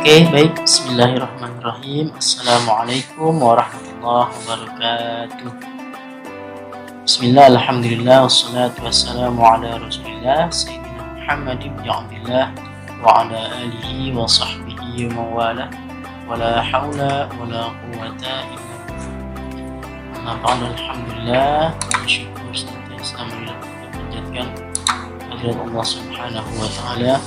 Baik. Bismillahirrahmanirrahim. Assalamualaikum warahmatullahi wabarakatuh. Bismillah, alhamdulillah, wassalatu wassalamu ala rasulillah Sayyidina Muhammad ibn Abdillah wa ala alihi wa sahbihi wa mawala wa la hawla wa la quwata illa billah. Amma ba'du, alhamdulillah, syukur senantiasa menjadikan hadirat Allah subhanahu wa ta'ala.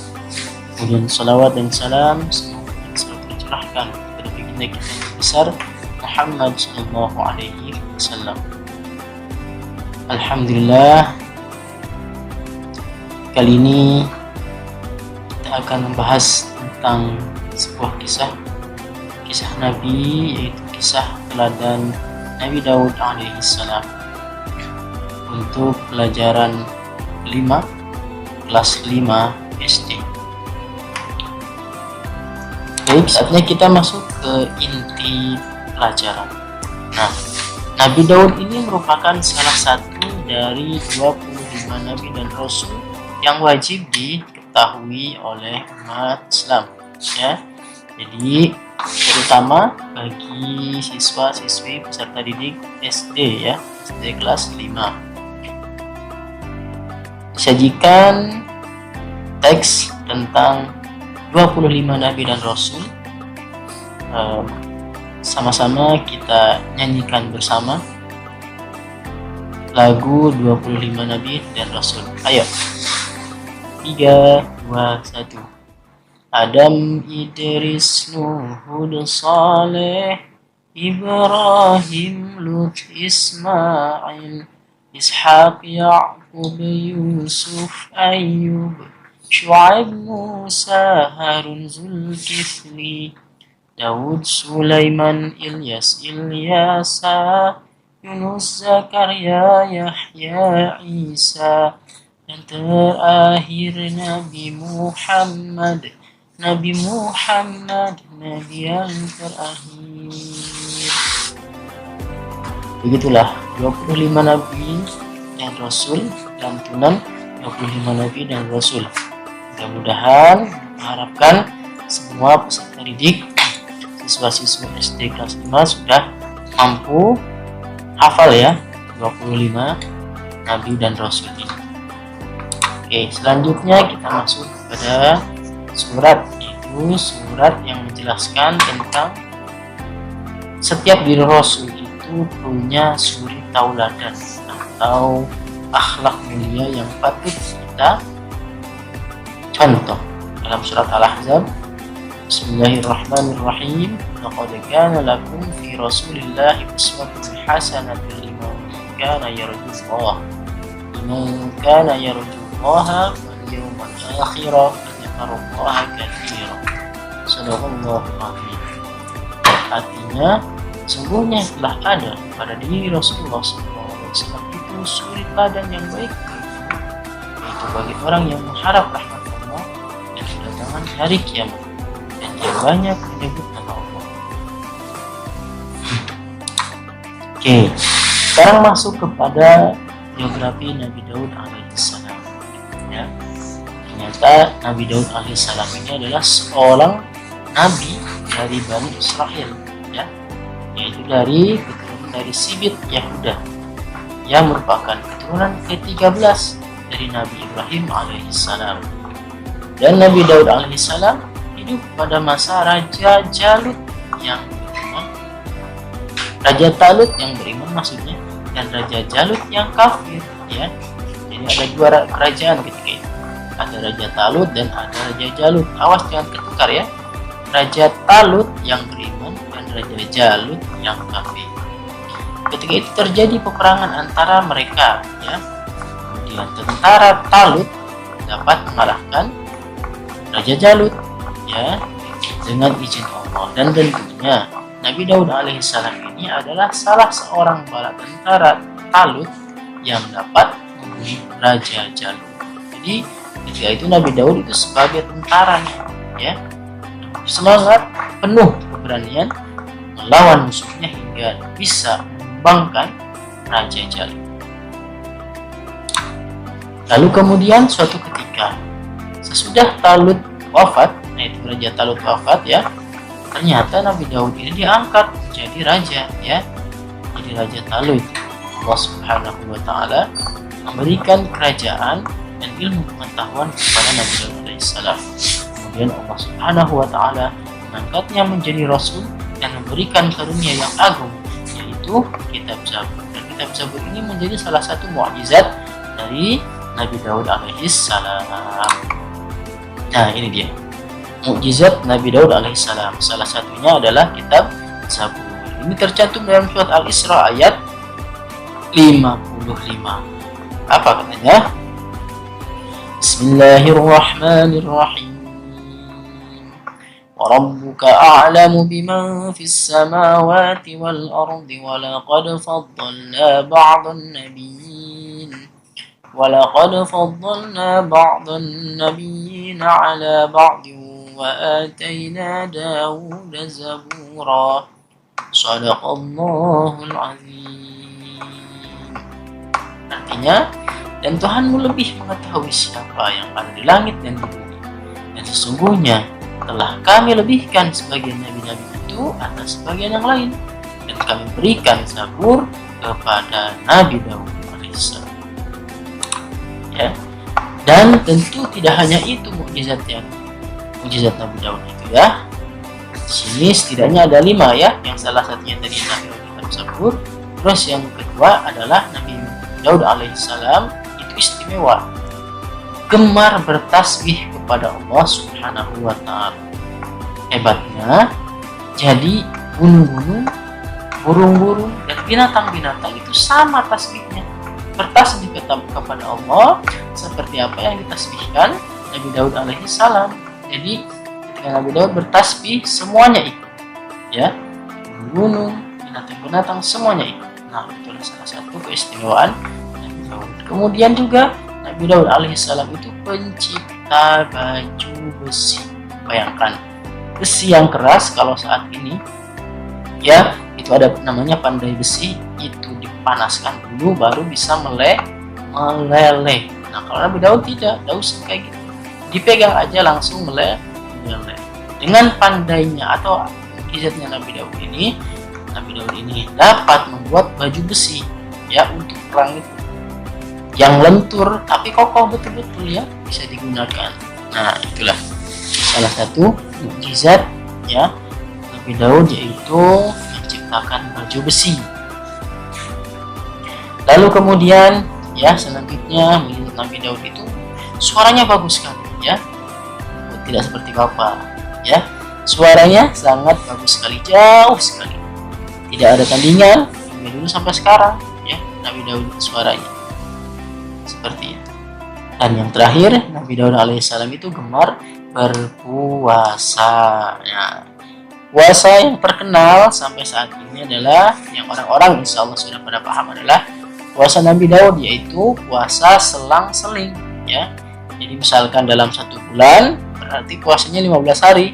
Kemudian salawat dan salam semoga selalu tercurahkan kepada baginda kita yang besar Muhammad sallallahu alaihi wasallam. Alhamdulillah, kali ini kita akan membahas tentang sebuah kisah Nabi, yaitu kisah teladan Nabi Daud alaihi salam untuk pelajaran 5 kelas 5 SD. Baik, saatnya kita masuk ke inti pelajaran. Nah, Nabi Daud ini merupakan salah satu dari 25 Nabi dan Rasul yang wajib diketahui oleh umat Islam, ya. Jadi terutama bagi siswa-siswi peserta didik SD, ya, SD kelas 5. Disajikan teks tentang 25 Nabi dan Rasul. Sama-sama kita nyanyikan bersama lagu 25 Nabi dan Rasul. Ayo, 3, 2, 1. Adam, Idris, Nuh, Hud, Saleh, Ibrahim, Lut, Ismail, Ishaq, Ya'qub, Yusuf, Ayyub, Syu'aib, Musa, Harun, Zulkifli, Daud, Sulaiman, Ilyas, Ilyasa, Yunus, Zakaria, Yahya, Isa, dan terakhir Nabi Muhammad, Nabi yang terakhir. Begitulah 25 Nabi dan Rasul, lantunan 25 Nabi dan Rasul. Mudah-mudahan mengharapkan semua peserta didik siswa-siswa SD kelas 5 sudah mampu hafal, ya, 25 Nabi dan Rasul ini. Oke, selanjutnya kita masuk kepada surat, yaitu surat yang menjelaskan tentang setiap diri Rasul itu punya suri tauladan atau akhlak mulia yang patut kita contoh. Dalam surat Al-Ahzab, Bismillahirrahmanirrahim, laqad kana lakum fi rasulillahi uswatun hasanatun liman kana yarjullaha wal yawmal akhir wa dzakarallaha katsiran. Shadaqallahul azim. Artinya, sungguhnya telah ada pada diri Rasulullah SAW itu suri teladan yang baik, yaitu bagi orang yang mengharap rahmat Allah dan kedatangan hari kiamat, dan dia banyak menyebut nama Allah. Oke, sekarang masuk kepada biografi Nabi Daud alaihissalam. Ya, ternyata Nabi Daud alaihissalam ini adalah seorang nabi dari Bani Israel, ya, yaitu dari keturunan dari Sibit Yahuda, yang merupakan keturunan ke-13 dari Nabi Ibrahim alaihissalam. Dan Nabi Daud alaihissalam hidup pada masa Raja Jalut yang beriman, Raja Talut yang beriman maksudnya, dan Raja Jalut yang kafir, ya. Jadi ada dua kerajaan ketika itu, ada Raja Talut dan ada Raja Jalut. Awas jangan ketukar, ya, Raja Talut yang beriman dan Raja Jalut yang kafir. Ketika itu terjadi peperangan antara mereka, ya. Kemudian tentara Talut dapat mengalahkan Raja Jalut, ya, dengan izin Allah. Dan tentunya Nabi Daud alaihissalam ini adalah salah seorang bala tentara Talut yang dapat membunuh Raja Jalut. Jadi ketika itu Nabi Daud itu sebagai tentaranya, ya, semangat penuh keberanian melawan musuhnya hingga bisa membangkang Raja Jalut. Lalu kemudian suatu ketika sesudah Talut wafat, yaitu Raja Talut wafat ya, ternyata Nabi Daud ini diangkat jadi raja ya, jadi Raja Talut. Allah Subhanahu wa taala memberikan kerajaan dan ilmu pengetahuan kepada Nabi Daud alaihissalam. Kemudian Allah Subhanahu wa taala mengangkatnya menjadi rasul dan memberikan karunia yang agung, yaitu kitab Zabur. Dan kitab Zabur ini menjadi salah satu mukjizat dari Nabi Daud alaihissalam. Nah, ini dia mukjizat Nabi Daud alaihissalam. Salah satunya adalah kitab Zabur. Ini tercantum dalam surat Al-Isra ayat 55. Apa katanya? Bismillahirrahmanirrahim. وَرَبُّكَ أَعْلَمُ بِمَنْ فِي السَّمَاوَاتِ وَالْأَرْضِ وَلَقَدْ فَضَّلْنَا بَعْضَ النَّبِيِّينَ عَلَى بَعْضٍ وَآتَيْنَا دَاوُودَ زَبُورًا صَدَقَ اللَّهُ الْعَظِيمُ. Artinya, dan Tuhanmu lebih mengetahui siapa yang ada di langit dan di bumi, dan sesungguhnya telah kami lebihkan sebagian nabi-nabi itu atas sebagian yang lain, dan kami berikan Zabur kepada Nabi Daud alaihissalam. Ya, dan tentu tidak hanya itu mukjizat Nabi Daud itu ya. Di sini setidaknya ada 5 ya, yang salah satunya tadi Nabi Daud kitab Zabur. Terus yang kedua adalah Nabi Daud alaihissalam itu istimewa, gemar bertasbih kepada Allah Subhanahu wa taala. Hebatnya, jadi gunung-gunung, burung-burung dan binatang-binatang itu sama tasbihnya, bertasbih kepada Allah seperti apa yang ditasbihkan Nabi Daud alaihissalam. Jadi ketika Nabi Daud bertasbih semuanya ikut ya, gunung, binatang-binatang semuanya ikut. Nah, itulah salah satu keistimewaan Nabi Daud. Kemudian juga Nabi Daud alaihissalam itu pencipta baju besi. Bayangkan, besi yang keras kalau saat ini ya, itu ada namanya pandai besi, itu dipanaskan dulu baru bisa meleleh. Nah, kalau Nabi Daud tidak usah kayak gitu, dipegang aja langsung meleleh. Dengan pandainya atau mukjizatnya Nabi Daud ini dapat membuat baju besi ya untuk perang itu, yang lentur tapi kokoh betul-betul ya, bisa digunakan. Nah, itulah salah satu mukjizat ya Nabi Daud, yaitu menciptakan baju besi. Lalu kemudian ya, selanjutnya mukjizat Nabi Daud itu suaranya bagus sekali ya, tidak seperti Bapak ya, suaranya sangat bagus sekali, jauh sekali, tidak ada tandingan dari dulu sampai sekarang ya Nabi Daud suaranya seperti itu. Dan yang terakhir, Nabi Daud alaihissalam itu gemar berpuasa ya. Puasa yang terkenal sampai saat ini adalah, yang orang-orang insya Allah sudah pada paham, adalah puasa Nabi Daud, yaitu puasa selang-seling ya. Jadi misalkan dalam 1 bulan berarti puasanya 15 hari.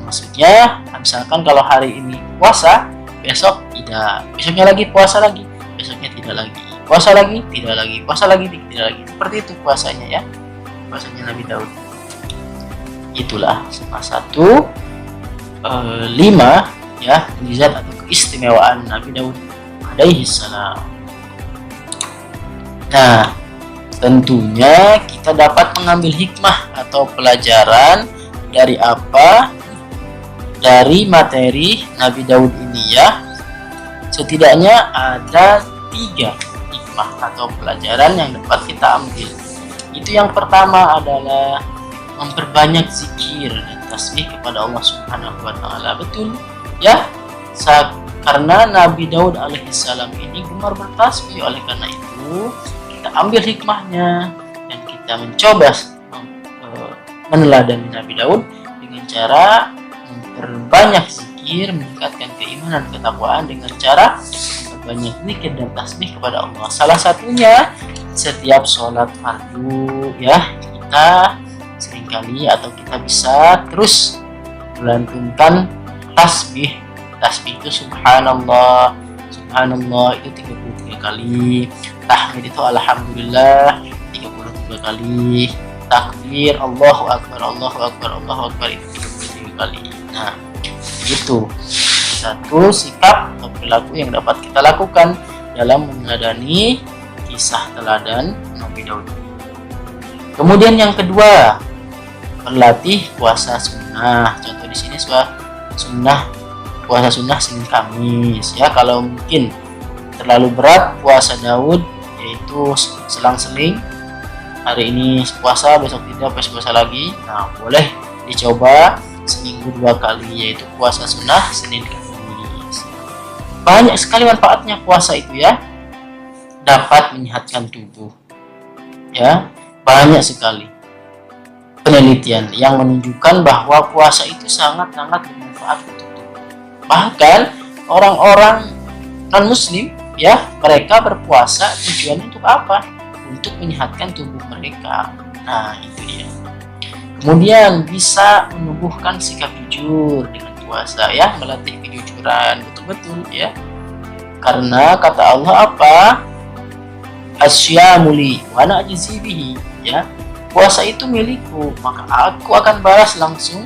Maksudnya misalkan kalau hari ini puasa, besok tidak, besoknya lagi puasa lagi, besoknya tidak lagi, puasa lagi, tidak lagi, puasa lagi, tidak lagi. Seperti itu puasanya ya, puasanya Nabi Daud. Itulah salah satu 5 ya mukjizat atau keistimewaan Nabi Daud alaihi salam. Nah, tentunya kita dapat mengambil hikmah atau pelajaran dari apa? Dari materi Nabi Daud ini ya. Setidaknya ada 3 hikmah atau pelajaran yang dapat kita ambil. Itu yang pertama adalah memperbanyak zikir dan tasbih kepada Allah Subhanahu wa taala. Betul ya, karena Nabi Daud alaihissalam ini gemar bertasbih. Oleh karena itu kita ambil hikmahnya dan kita mencoba meneladani Nabi Daud dengan cara memperbanyak zikir, meningkatkan keimanan, ketakwaan dengan cara memperbanyak zikir dan tasbih kepada Allah. Salah satunya setiap sholat fardu ya, kita seringkali atau kita bisa terus melantunkan tasbih. Tasbih itu subhanallah itu 33 kali, tahmid itu alhamdulillah 33 kali, takbir Allahu Akbar, Allahu Akbar, Allahu Akbar itu 33 kali. Nah, itu satu sikap atau perilaku yang dapat kita lakukan dalam meneladani kisah teladan Nabi Daud. Kemudian yang kedua, berlatih puasa sunnah. Contoh di sini puasa sunnah Senin Kamis ya. Kalau mungkin terlalu berat puasa Daud, yaitu selang-seling, hari ini puasa, besok tidak, besok puasa lagi. Nah, boleh dicoba seminggu 2 kali, yaitu puasa sunnah Senin Kamis. Banyak sekali manfaatnya puasa itu ya, dapat menyehatkan tubuh ya. Banyak sekali penelitian yang menunjukkan bahwa puasa itu sangat-sangat bermanfaat untuk tubuh. Bahkan orang-orang non-muslim ya, mereka berpuasa tujuannya untuk apa? Untuk menyehatkan tubuh mereka. Nah, itu dia. Kemudian bisa menumbuhkan sikap jujur dengan puasa ya, melatih kejujuran betul-betul ya. Karena kata Allah apa? Asyamu li wa ana ajzi bihi ya. Puasa itu milikku, maka aku akan balas langsung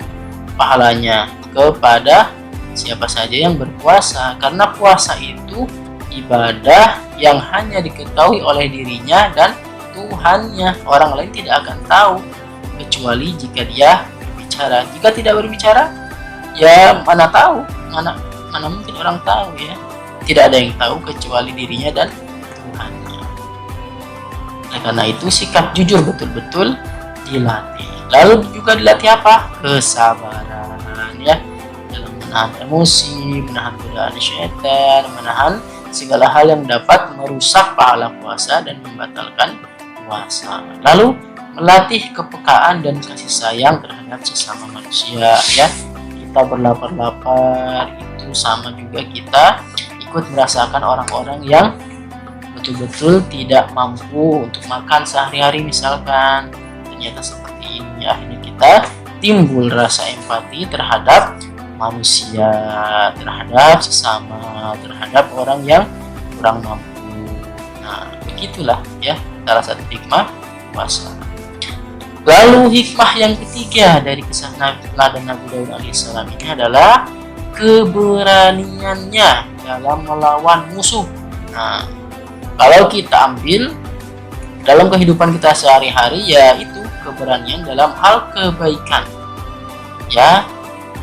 pahalanya kepada siapa saja yang berpuasa. Karena puasa itu ibadah yang hanya diketahui oleh dirinya dan Tuhannya. Orang lain tidak akan tahu kecuali jika dia berbicara. Jika tidak berbicara, ya mana tahu, mana mungkin orang tahu ya. Tidak ada yang tahu kecuali dirinya dan Tuhannya. Nah, karena itu sikap jujur betul-betul dilatih. Lalu juga dilatih apa? Kesabaran ya, dalam menahan emosi, menahan godaan syaitan, menahan segala hal yang dapat merusak pahala puasa dan membatalkan puasa. Lalu melatih kepekaan dan kasih sayang terhadap sesama manusia ya. Kita berlapar-lapar itu sama juga kita ikut merasakan orang-orang yang betul-betul tidak mampu untuk makan sehari-hari misalkan. Ternyata seperti ini ya, akhirnya kita timbul rasa empati terhadap manusia, terhadap sesama, terhadap orang yang kurang mampu. Nah, begitulah ya salah satu hikmah puasa. Lalu hikmah yang ketiga dari kisah teladan Nabi Daud alaihissalam ini adalah keberaniannya dalam melawan musuh. Nah, kalau kita ambil dalam kehidupan kita sehari-hari, ya itu keberanian dalam hal kebaikan ya,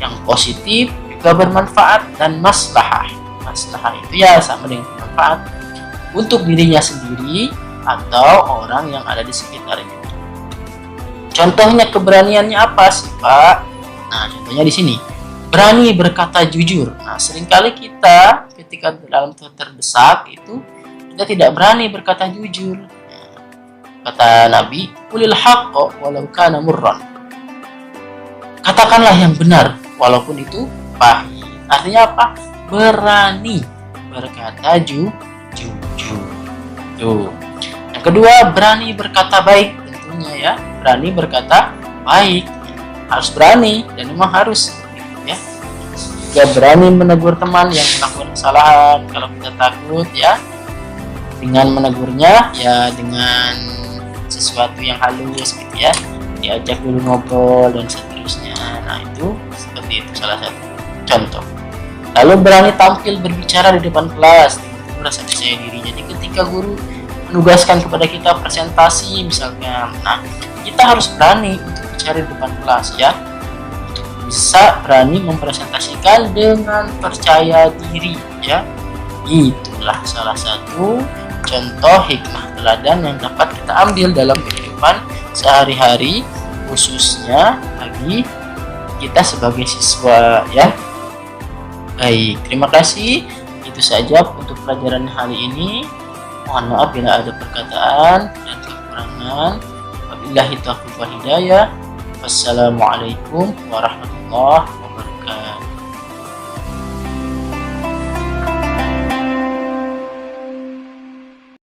yang positif juga bermanfaat dan maslahah. Maslahah itu ya sama dengan bermanfaat untuk dirinya sendiri atau orang yang ada di sekitarnya. Contohnya keberaniannya apa sih Pak? Nah, contohnya di sini berani berkata jujur. Nah, seringkali kita ketika dalam terdesak itu kita tidak berani berkata jujur. Kata Nabi, "Qulil haqqo walau kana murran." Katakanlah yang benar walaupun itu pahit. Artinya apa? Berani berkata jujur. Tuh. Yang kedua, berani berkata baik tentunya ya. Berani berkata baik. Harus berani dan memang harus ya. Juga berani menegur teman yang melakukan kesalahan kalau kita takut ya. Dengan menegurnya ya dengan sesuatu yang halus gitu ya, diajak dulu ngobrol dan seterusnya. Nah, itu seperti itu salah satu contoh. Lalu berani tampil berbicara di depan kelas, merasa percaya diri. Jadi ketika guru menugaskan kepada kita presentasi misalnya, nah kita harus berani untuk bicara di depan kelas ya, untuk bisa berani mempresentasikan dengan percaya diri ya. Itulah salah satu contoh hikmah teladan yang dapat kita ambil dalam kehidupan sehari-hari, khususnya bagi kita sebagai siswa ya. Baik, terima kasih. Itu saja untuk pelajaran hari ini. Mohon maaf bila ada perkataan dan kekurangan. Wabillahi taufiq wal hidayah. Wassalamualaikum warahmatullahi wabarakatuh.